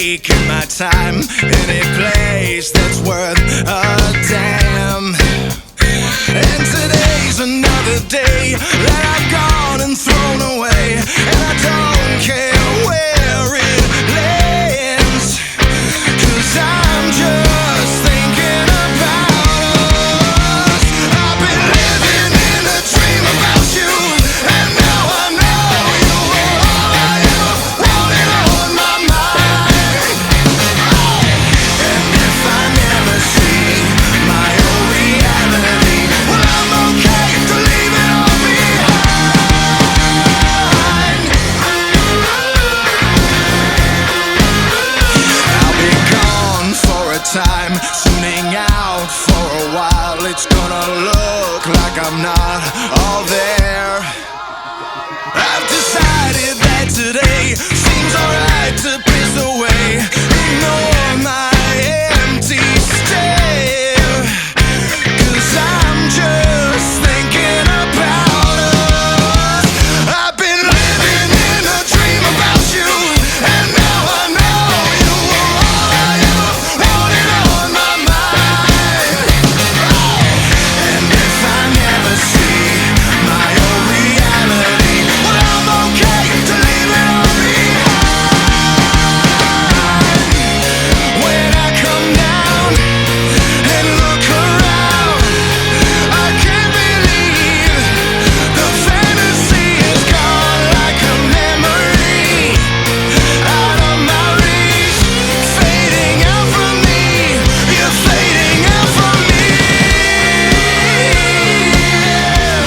taking my time. Any place that's worth a damn. And today's another day that I've gone and thrown away, and I don't care where it lands, 'cause I'm just thinking about us. I've been living in a dream about you, and now I know you are all I ever wanted on my mind. And if I never see my own reality, well, I'm okay to leave it all behind. I'll be gone for a time, tuning out for a while. It's gonna look like I'm not all there. I've decided that today seems alright to